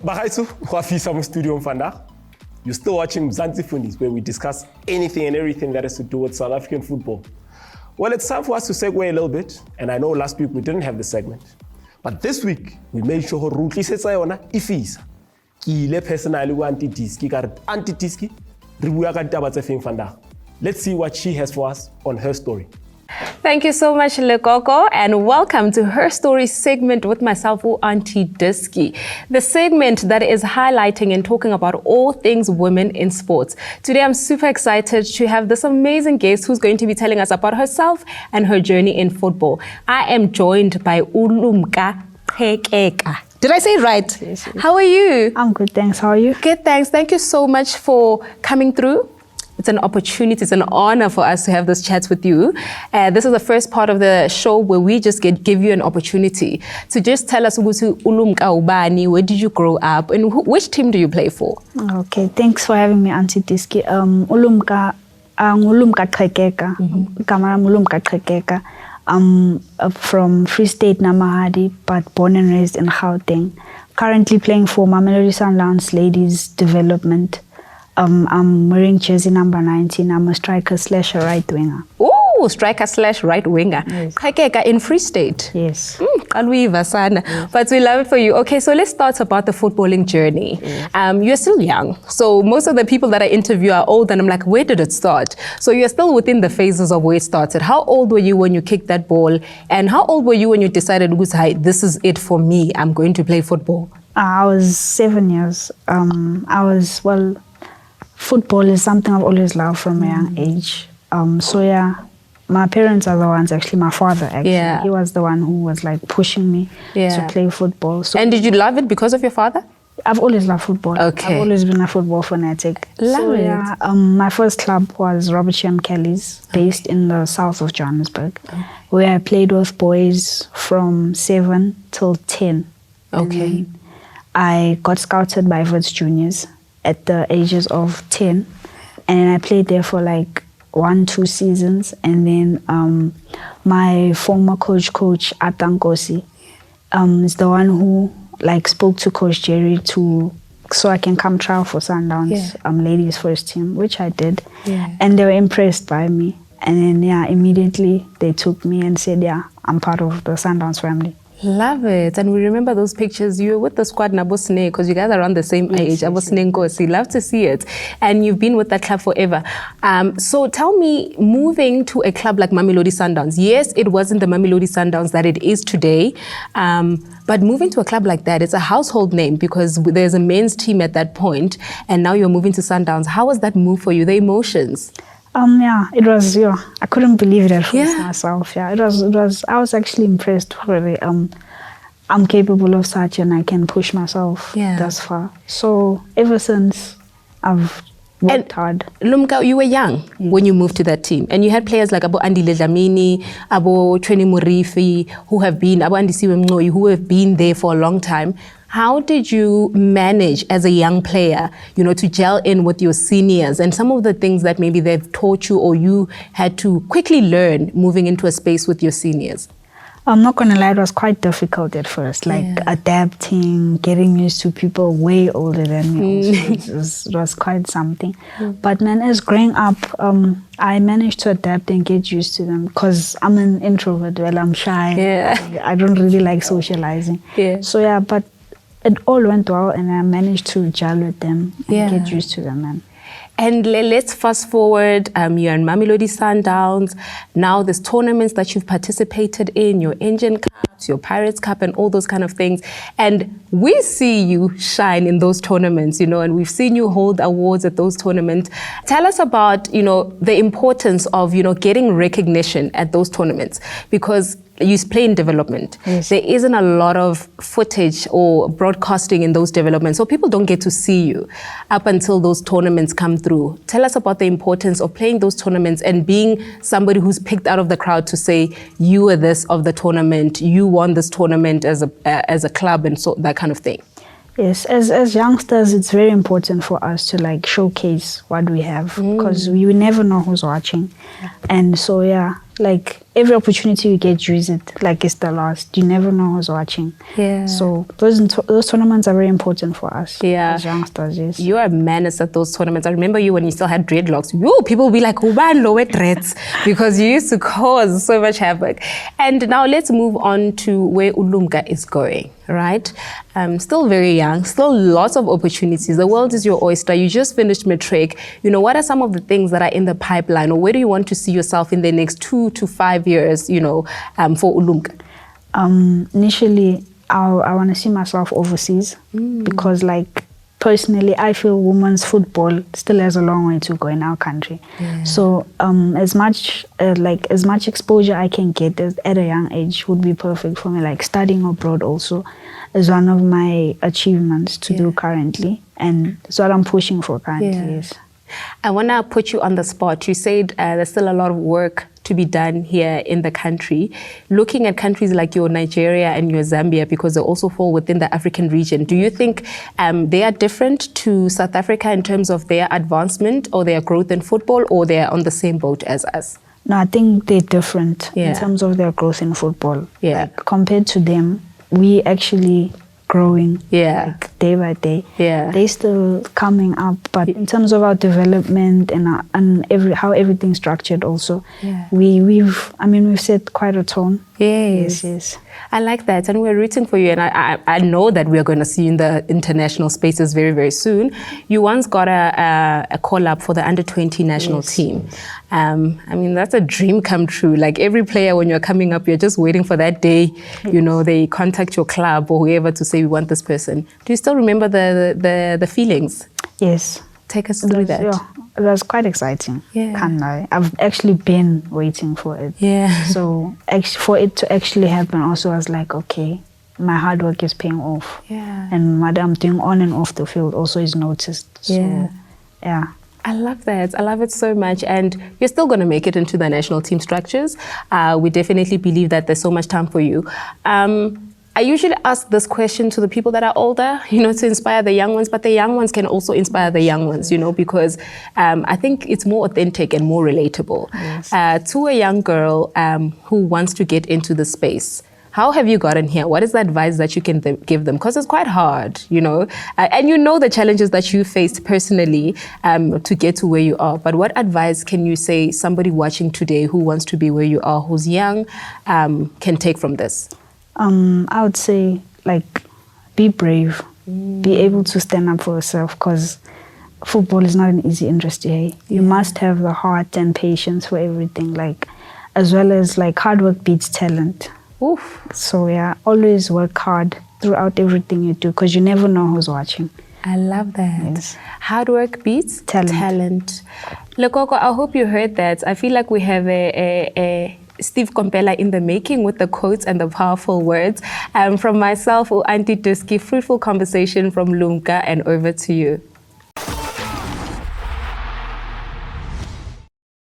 Bagaitsu, Wafisa mo studio vandaag. You're still watching Mzansi Fundis, where we discuss anything and everything that has to do with South African football. Well, it's time for us to segue a little bit, and I know last week we didn't have the segment, but this week we made sure Rutli Setsayona ifisa. Ki ile personally wa Aunty Diski, Aunty Diski, ribuya ka taba tse feng vandaag. Let's see what she has for us on her story. Thank you so much, Lekoko, and welcome to Her Story segment with myself, Aunty Diski. The segment that is highlighting and talking about all things women in sports. Today, I'm super excited to have this amazing guest who's going to be telling us about herself and her journey in football. I am joined by Lumka Qhekeka. Did I say it right? Yes. How are you? I'm good, thanks. How are you? Good, thanks. Thank you so much for coming through. It's an opportunity, it's an honor for us to have this chat with you. This is the first part of the show where we just give you an opportunity to just tell us Lumka ubani, where did you grow up, and which team do you play for? Okay, thanks for having me, Aunty Diski. Lumka Qhekeka. Lumka Qhekeka. I'm from Free State, Namahadi, but born and raised in Gauteng. Currently playing for Mamelodi Sundowns Ladies development. I'm wearing jersey number 19. I'm a striker / a right winger. Oh, striker / right winger. Yes. Qhekeka in Free State. Yes. Yes. But we love it for you. Okay, so let's start about the footballing journey. Yes. You're still young. So most of the people that I interview are old, and I'm like, where did it start? So you're still within the phases of where it started. How old were you when you kicked that ball? And how old were you when you decided, this is it for me, I'm going to play football? I was 7 years. Football is something I've always loved from a young age. So yeah, my parents are the ones, actually my father actually. Yeah. He was the one who was like pushing me to play football. So and did you love it because of your father? I've always loved football. Okay. I've always been a football fanatic. Love it. Yeah, my first club was Robert Shem Kelly's, based in the south of Johannesburg, where I played with boys from 7 till 10. Okay. I got scouted by Wits Juniors at the ages of 10, and then I played there for like 1-2 seasons, and then my former coach Atankosi is the one who like spoke to Coach Jerry so I can come trial for Sundowns ladies first team, which I did, and they were impressed by me, and then immediately they took me and said I'm part of the Sundowns family. Love it. And we remember those pictures. You were with the squad Nabosne, because you guys are around the same age. Abosne Nkosi. Love to see it. And you've been with that club forever. So tell me, moving to a club like Mamelodi Sundowns, yes, it wasn't the Mamelodi Sundowns that it is today, but moving to a club like that, it's a household name because there's a men's team at that point, and now you're moving to Sundowns. How was that move for you, the emotions? It was, I couldn't believe it at first myself. It was, I was actually impressed really. I'm capable of such, and I can push myself thus far. So ever since, I've worked hard. Lumka, you were young when you moved to that team, and you had players like Abo Andi Ledlamini, Abo Tweni Murifi, Abo Andi Siwe Mngoi, who have been there for a long time. How did you manage as a young player, to gel in with your seniors and some of the things that maybe they've taught you or you had to quickly learn moving into a space with your seniors? I'm not going to lie, it was quite difficult at first, adapting, getting used to people way older than me. It was quite something. But man, as growing up, I managed to adapt and get used to them because I'm an introvert. Well, I'm shy. I don't really like socializing. So but it all went well, and I managed to gel with them and get used to them, man. And let's fast forward. You're in Mamelodi Sundowns. Now there's tournaments that you've participated in, your Engine Cups, your Pirates Cup, and all those kind of things. And we see you shine in those tournaments, and we've seen you hold awards at those tournaments. Tell us about, the importance of, getting recognition at those tournaments, because you play in development. There isn't a lot of footage or broadcasting in those developments, so people don't get to see you up until those tournaments come through. Tell us about the importance of playing those tournaments and being somebody who's picked out of the crowd to say, you were this of the tournament, you won this tournament as a club, and so that kind of thing. Yes, as youngsters, it's very important for us to like showcase what we have, because we never know who's watching. And so like every opportunity you get, use it like it's the last. You never know who's watching. Yeah. So those tournaments are very important for us. Yeah. As youngsters, yes. You are a menace at those tournaments. I remember you when you still had dreadlocks. People would be like, "Uban lowe dreads," because you used to cause so much havoc. And now let's move on to where Lumka is going, right? Still very young, still lots of opportunities. The world is your oyster. You just finished matric. What are some of the things that are in the pipeline, or where do you want to see yourself in the next 2 to 5 years, for Lumka? Initially, I want to see myself overseas because, like, personally, I feel women's football still has a long way to go in our country. Yeah. So as much exposure I can get at a young age would be perfect for me. Like studying abroad also is one of my achievements to do currently, and it's what I'm pushing for currently. Yes. I want to put you on the spot. You said there's still a lot of work to be done here in the country. Looking at countries like your Nigeria and your Zambia, because they also fall within the African region, do you think they are different to South Africa in terms of their advancement or their growth in football, or they're on the same boat as us? No, I think they're different in terms of their growth in football. Yeah. Like, compared to them, we actually growing like day by day. Yeah. They still coming up, but in terms of our development and how everything's structured also, we've set quite a tone. Yes. I like that, and we're rooting for you, and I know that we're going to see you in the international spaces very, very soon. You once got a call-up for the under-20 national team. That's a dream come true. Like every player, when you're coming up, you're just waiting for that day, they contact your club or whoever to say, we want this person. Do you still remember the feelings? Yes. Take us through that. Yeah, it was quite exciting. Can't lie. I've actually been waiting for it. So for it to actually happen also, I was like, okay, my hard work is paying off. And what I'm doing on and off the field also is noticed. So, I love that. I love it so much. And you're still going to make it into the national team structures. We definitely believe that there's so much time for you. I usually ask this question to the people that are older, to inspire the young ones, but the young ones can also inspire the young ones, because I think it's more authentic and more relatable. To a young girl who wants to get into the space, how have you gotten here? What is the advice that you can give them? Because it's quite hard, and the challenges that you faced personally to get to where you are. But what advice can you say somebody watching today who wants to be where you are, who's young, can take from this? I would say, like, be brave, be able to stand up for yourself, because football is not an easy industry. You must have the heart and patience for everything, like, as well as like hard work beats talent. So always work hard throughout everything you do, because you never know who's watching. I love that. Hard work beats talent. Lekoko, I hope you heard that. I feel like we have a Steve Kompela in the making with the quotes and the powerful words. From myself, Aunty Diski, fruitful conversation from Lumka, and over to you.